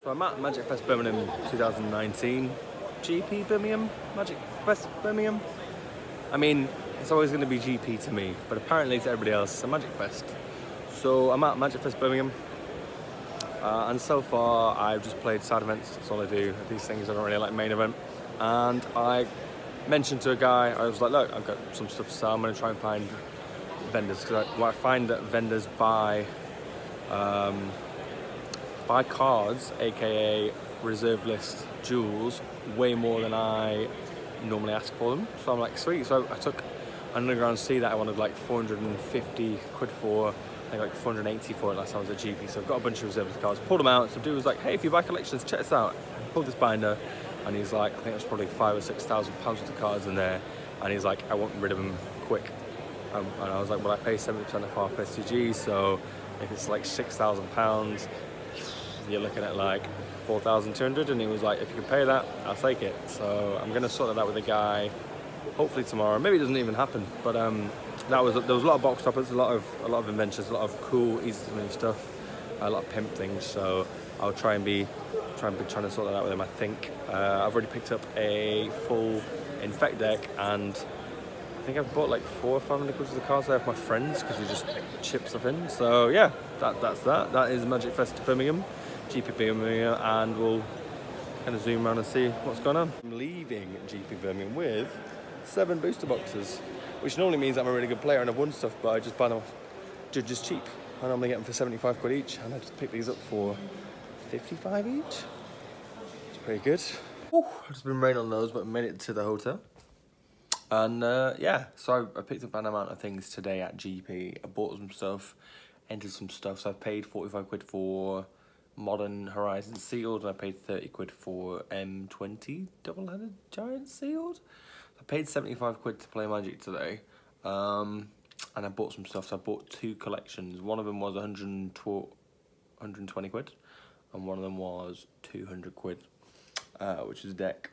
So I'm at Magic Fest Birmingham 2019, GP Birmingham, Magic Fest Birmingham. I mean, it's always going to be GP to me, but apparently to everybody else it's a Magic Fest. So I'm at Magic Fest Birmingham, and so far I've just played side events. That's all I do. These things I don't really like main event. And I mentioned to a guy, I was like, look, I've got some stuff to sell. I'm going to try and find vendors because I find that vendors buy cards, aka reserve list jewels, way more than I normally ask for them. So I'm like, sweet. So I took an underground C that I wanted like 450 quid for. I think like 480 for it last time I was at GP. So I've got a bunch of reserve list cards, pulled them out. Some dude was like, hey, if you buy collections, check this out. I pulled this binder and he's like, I think there's probably £5,000 or £6,000 worth of cards in there. And he's like, I want rid of them quick. And I was like, well, I pay 70% of half STG, so if it's like £6,000, you're looking at like 4,200. And he was like, if you can pay that, I'll take it. So I'm gonna sort that out with a guy hopefully tomorrow. Maybe it doesn't even happen, but there was a lot of box toppers, a lot of inventions, a lot of cool, easy to move stuff, a lot of pimp things. So I'll try and be trying to sort that out with him. I think I've already picked up a full infect deck, and I think I've bought like 400 or 500 quid of the cards there for my friends because we just chip stuff in. So yeah, that's that. That is Magic Fest Birmingham, GP Birmingham, and we'll kind of zoom around and see what's going on. I'm leaving GP Birmingham with 7 booster boxes, which normally means I'm a really good player and I've won stuff, but I just buy them off just cheap. I normally get them for 75 quid each, and I just picked these up for 55 each. It's pretty good. Whew, it's been raining on those, but I made it to the hotel. And yeah, so I picked up an amount of things today at GP. I bought some stuff, entered some stuff. So I paid 45 quid for Modern Horizon Sealed, and I paid 30 quid for M20 double-headed giant sealed. I paid 75 quid to play Magic today, and I bought some stuff. So I bought 2 collections. One of them was 120 quid, and one of them was 200 quid, which is a deck.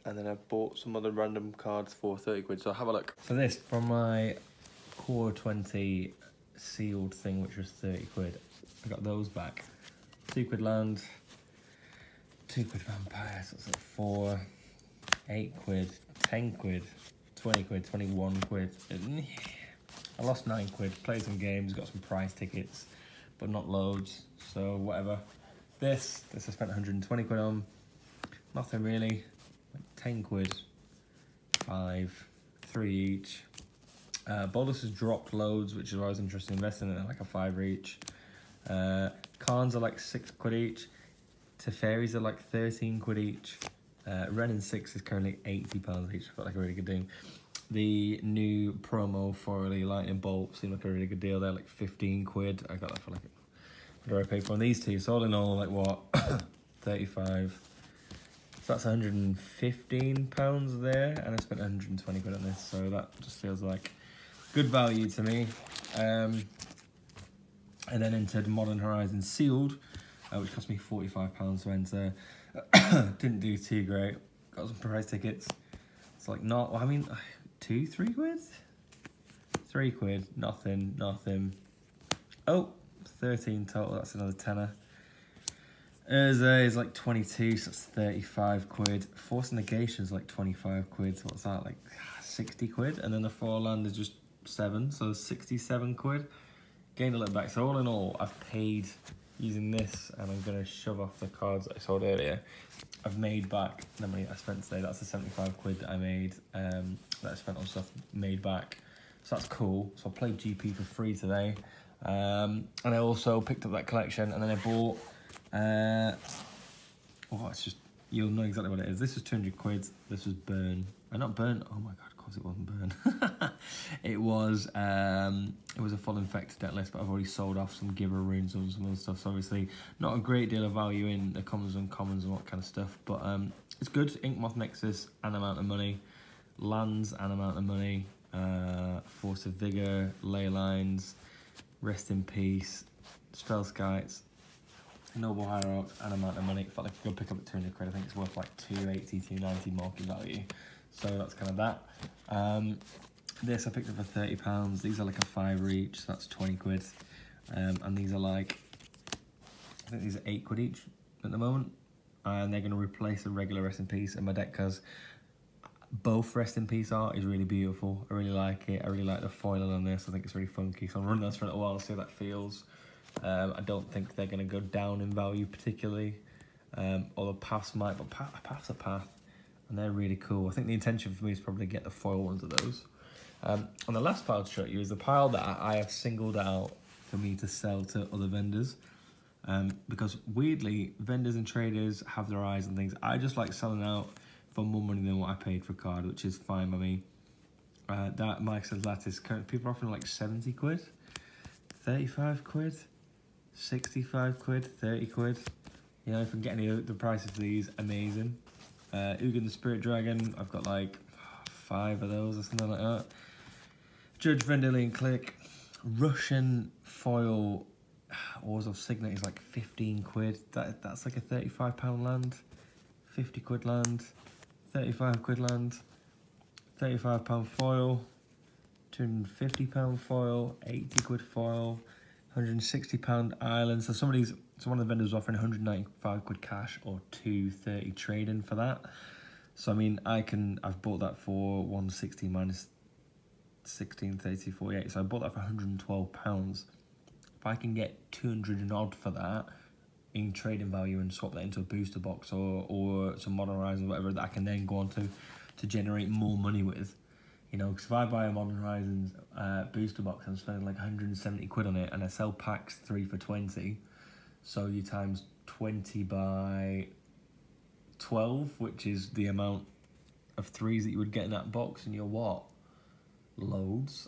And then I bought some other random cards for 30 quid, so have a look. So this, from my Core 20 sealed thing, which was 30 quid, I got those back. 2 quid land, 2 quid vampire, so it's like 4, 8 quid, 10 quid, 20 quid, 21 quid. I lost 9 quid, played some games, got some prize tickets, but not loads, so whatever. This I spent 120 quid on, nothing really. 10 quid, 5, 3 each. Bolus has dropped loads, which is why I was interested in investing in it, like a 5 each. Carns are like 6 quid each. Teferis are like 13 quid each. Ren and 6 is currently £80 each. I felt like a really good deal. The new promo for the Lightning Bolt seemed like a really good deal there, like 15 quid. I got that for like, what do I pay for on these two? So all in all, like what, 35. So that's £115 there, and I spent 120 quid on this, so that just feels like good value to me. And then entered Modern Horizon Sealed, which cost me £45 to enter. Didn't do too great. Got some prize tickets. It's like not, well, I mean, 2, 3 quid? 3 quid, nothing. Oh, 13 total, that's another tenner. Urza is like 22, so that's 35 quid. Force Negation is like 25 quid, so what's that, like 60 quid? And then the 4 land is just 7, so 67 quid. Gained a little back, so all in all, I've paid, using this, and I'm going to shove off the cards that I sold earlier, I've made back the money I spent today. That's the 75 quid that I made, that I spent on stuff, made back. So that's cool. So I played GP for free today. And I also picked up that collection, and then I bought... oh, it's just, you'll know exactly what it is. This was 200 quid. This was Burn. Not Burn. Oh my god, of course it wasn't Burn. It was a full infected deck list, but I've already sold off some Giver runes and some other stuff. So obviously, not a great deal of value in the commons and commons and what kind of stuff, but it's good. Inkmoth Nexus, an amount of money. Lands, an amount of money. Force of Vigor, Ley Lines, Rest in Peace, Spell Skites, Noble Hierarch, an amount of money. If I could go pick up at 200 quid, I think it's worth like 280, 290 market value. So that's kind of that. This I picked up for £30. These are like a 5 each, so that's 20 quid. And these are like, I think these are 8 quid each. at the moment, and they're going to replace the regular Rest in Peace in my deck because both Rest in Peace art is really beautiful. I really like it. I really like the foiling on this. I think it's really funky. So I'm running this for a little while to see how that feels. I don't think they're going to go down in value particularly. Although paths might, but paths are path, and they're really cool. I think the intention for me is probably to get the foil ones of those. And the last pile to show you is the pile that I have singled out for me to sell to other vendors. Because weirdly, vendors and traders have their eyes on things. I just like selling out for more money than what I paid for a card, which is fine by me. That Mike says Lattice, people are offering like 70 quid, 35 quid, 65 quid, 30 quid. You know, if I can get any of the prices for these, amazing. Ugin the Spirit Dragon, I've got like 5 of those or something like that. Judge Vendilion Click, Russian foil Wars of Signet is like 15 quid. That's like a £35 land, 50 quid land, 35 quid land, £35 foil, £250 foil, 80 quid foil, £160 island. So one of the vendors offering 195 quid cash or 230 trading for that. So I mean, I've bought that for 160 minus 16, 30, 48. So I bought that for £112. If I can get 200 and odd for that in trading value and swap that into a booster box or some Modern Horizons or whatever that I can then go on to generate more money with, you know, because if I buy a Modern Horizons booster box, I'm spending like 170 quid on it, and I sell packs 3 for 20, so you times 20 by 12, which is the amount of 3s that you would get in that box, and you're what? Loads.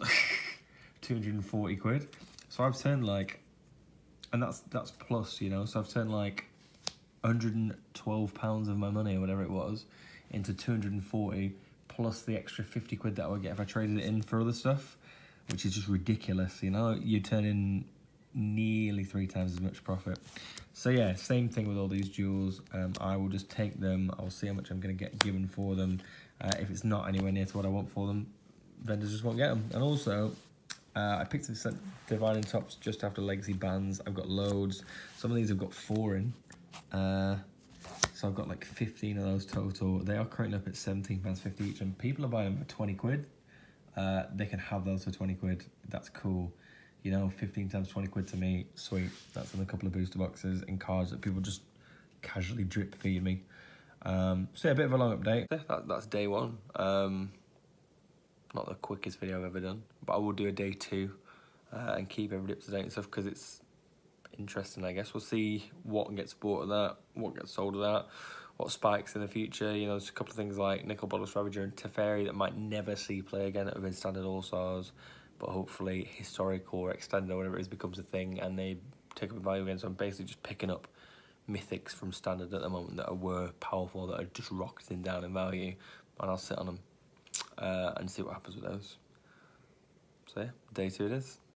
240 quid. So I've turned like, and that's plus, you know, so I've turned like £112 of my money or whatever it was into 240 plus the extra 50 quid that I would get if I traded it in for other stuff, which is just ridiculous, you know. You turn in nearly 3 times as much profit. So yeah, same thing with all these jewels. I will just take them, I'll see how much I'm going to get given for them. If it's not anywhere near to what I want for them, vendors just won't get them. And also, I picked this Dividing Tops just after Legacy bans. I've got loads. Some of these I've got 4 in. So I've got like 15 of those total. They are currently up at £17.50 each, and people are buying them for 20 quid. They can have those for 20 quid. That's cool. You know, 15 times 20 quid to me, sweet. That's in a couple of booster boxes and cards that people just casually drip feed me. So yeah, a bit of a long update. That's day 1. Not the quickest video I've ever done, but I will do a day 2 and keep everybody up to date and stuff because it's interesting, I guess. We'll see what gets bought of that, what gets sold of that, what spikes in the future. You know, there's a couple of things like Nicol Bolas Ravager and Teferi that might never see play again that have been standard All-Stars, but hopefully historical or extended or whatever it is becomes a thing and they take up a value again. So I'm basically just picking up mythics from standard at the moment that were powerful, that are just rocketing down in value, and I'll sit on them and see what happens with those. So yeah, day 2 it is.